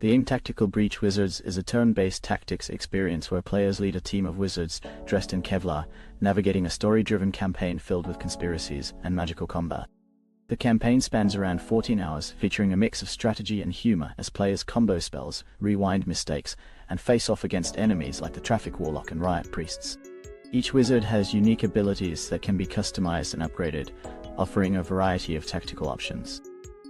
The game Tactical Breach Wizards is a turn-based tactics experience where players lead a team of wizards dressed in Kevlar, navigating a story-driven campaign filled with conspiracies and magical combat. The campaign spans around 14 hours, featuring a mix of strategy and humor as players combo spells, rewind mistakes, and face off against enemies like the Traffic Warlock and Riot Priests. Each wizard has unique abilities that can be customized and upgraded, offering a variety of tactical options.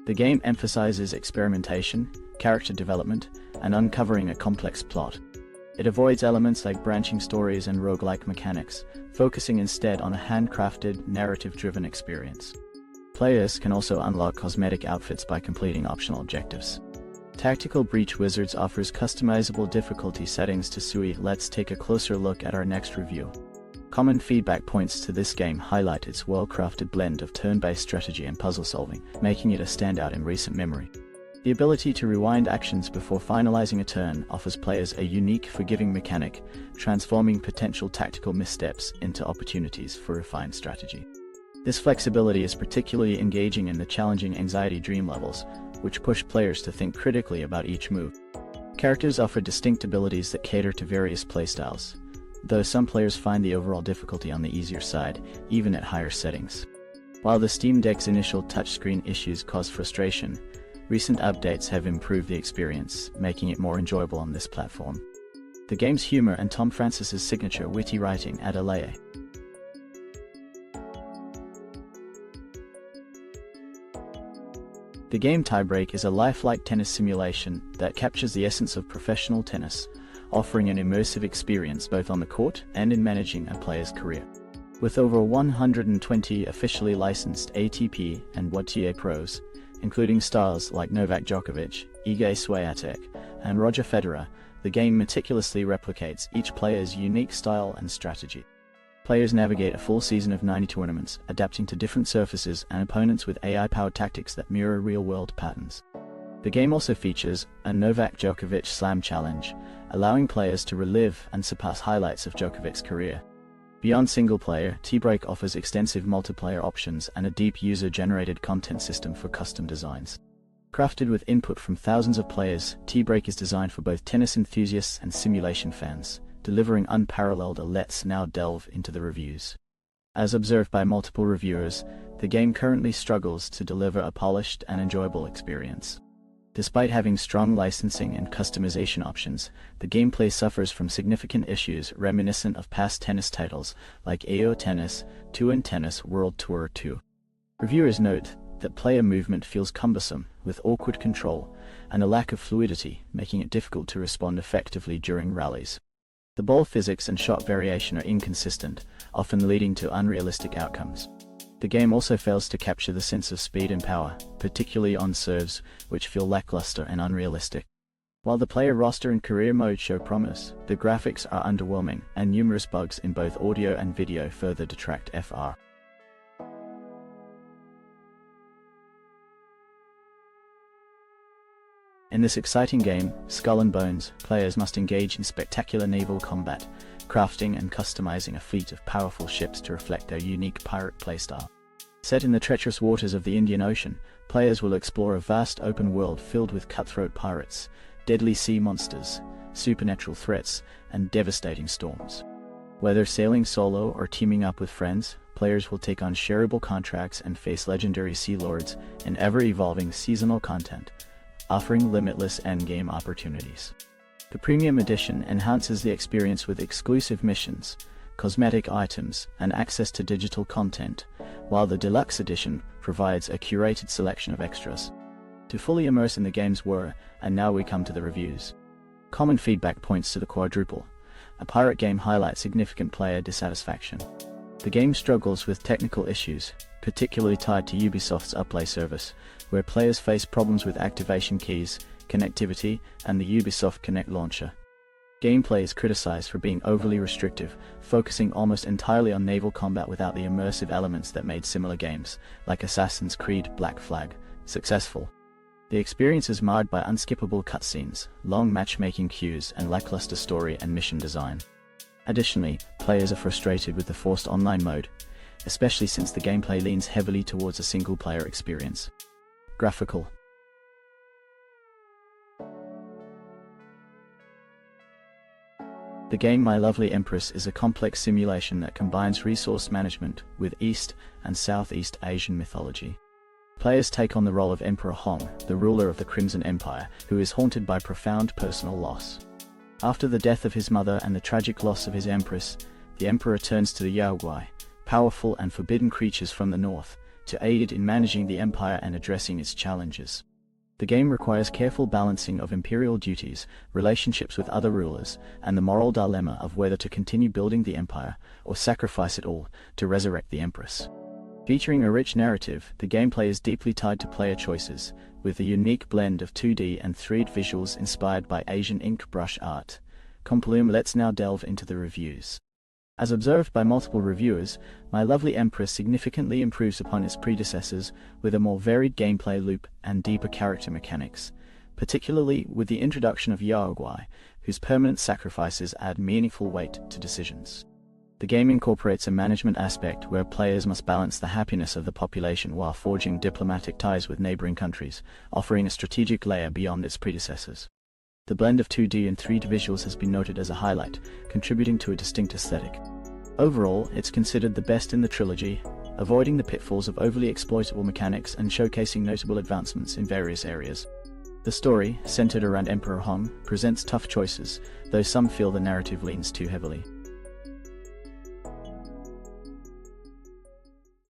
The game emphasizes experimentation, character development, and uncovering a complex plot. It avoids elements like branching stories and roguelike mechanics, focusing instead on a handcrafted, narrative-driven experience. Players can also unlock cosmetic outfits by completing optional objectives. Tactical Breach Wizards offers customizable difficulty settings to suit. Let's take a closer look at our next review. Common feedback points to this game highlight its well-crafted blend of turn-based strategy and puzzle solving, making it a standout in recent memory. The ability to rewind actions before finalizing a turn offers players a unique, forgiving mechanic, transforming potential tactical missteps into opportunities for refined strategy. This flexibility is particularly engaging in the challenging anxiety dream levels, which push players to think critically about each move. Characters offer distinct abilities that cater to various playstyles, though some players find the overall difficulty on the easier side, even at higher settings. While the Steam Deck's initial touchscreen issues caused frustration, recent updates have improved the experience, making it more enjoyable on this platform. The game's humor and Tom Francis's signature witty writing add a layer. The game TIEBREAK is a lifelike tennis simulation that captures the essence of professional tennis, offering an immersive experience both on the court and in managing a player's career. With over 120 officially licensed ATP and WTA pros, including stars like Novak Djokovic, Iga Swiatek, and Roger Federer, the game meticulously replicates each player's unique style and strategy. Players navigate a full season of 90 tournaments, adapting to different surfaces and opponents with AI-powered tactics that mirror real-world patterns. The game also features a Novak Djokovic Slam Challenge, allowing players to relive and surpass highlights of Djokovic's career. Beyond single-player, TIEBREAK offers extensive multiplayer options and a deep user-generated content system for custom designs. Crafted with input from thousands of players, TIEBREAK is designed for both tennis enthusiasts and simulation fans, delivering unparalleled. Let's now delve into the reviews. As observed by multiple reviewers, the game currently struggles to deliver a polished and enjoyable experience. Despite having strong licensing and customization options, the gameplay suffers from significant issues reminiscent of past tennis titles like AO Tennis 2 and Tennis World Tour 2. Reviewers note that player movement feels cumbersome, with awkward control and a lack of fluidity, making it difficult to respond effectively during rallies. The ball physics and shot variation are inconsistent, often leading to unrealistic outcomes. The game also fails to capture the sense of speed and power, particularly on serves, which feel lackluster and unrealistic. While the player roster and career mode show promise, the graphics are underwhelming, and numerous bugs in both audio and video further detract FR. In this exciting game, Skull&Bones, players must engage in spectacular naval combat, crafting and customizing a fleet of powerful ships to reflect their unique pirate playstyle. Set in the treacherous waters of the Indian Ocean, players will explore a vast open world filled with cutthroat pirates, deadly sea monsters, supernatural threats, and devastating storms. Whether sailing solo or teaming up with friends, players will take on shareable contracts and face legendary sea lords in ever-evolving seasonal content, offering limitless endgame opportunities. The Premium Edition enhances the experience with exclusive missions, cosmetic items, and access to digital content, while the Deluxe Edition provides a curated selection of extras. To fully immerse in the game's whir, and now we come to the reviews. Common feedback points to the quadruple. A pirate game highlights significant player dissatisfaction. The game struggles with technical issues, particularly tied to Ubisoft's Uplay service, where players face problems with activation keys, connectivity, and the Ubisoft Connect launcher. Gameplay is criticized for being overly restrictive, focusing almost entirely on naval combat without the immersive elements that made similar games, like Assassin's Creed Black Flag, successful. The experience is marred by unskippable cutscenes, long matchmaking queues, and lackluster story and mission design. Additionally, players are frustrated with the forced online mode, especially since the gameplay leans heavily towards a single-player experience. Graphical. The game My Lovely Empress is a complex simulation that combines resource management with East and Southeast Asian mythology. Players take on the role of Emperor Hong, the ruler of the Crimson Empire, who is haunted by profound personal loss. After the death of his mother and the tragic loss of his empress, the emperor turns to the Yaoguai, powerful and forbidden creatures from the north, to aid in managing the empire and addressing its challenges. The game requires careful balancing of imperial duties, relationships with other rulers, and the moral dilemma of whether to continue building the empire or sacrifice it all to resurrect the empress. Featuring a rich narrative, the gameplay is deeply tied to player choices, with a unique blend of 2D and 3D visuals inspired by Asian ink brush art. Let's now delve into the reviews. As observed by multiple reviewers, My Lovely Empress significantly improves upon its predecessors with a more varied gameplay loop and deeper character mechanics, particularly with the introduction of Yaoguai, whose permanent sacrifices add meaningful weight to decisions. The game incorporates a management aspect where players must balance the happiness of the population while forging diplomatic ties with neighboring countries, offering a strategic layer beyond its predecessors. The blend of 2D and 3D visuals has been noted as a highlight, contributing to a distinct aesthetic. Overall, it's considered the best in the trilogy, avoiding the pitfalls of overly exploitable mechanics and showcasing notable advancements in various areas. The story, centered around Emperor Hong, presents tough choices, though some feel the narrative leans too heavily.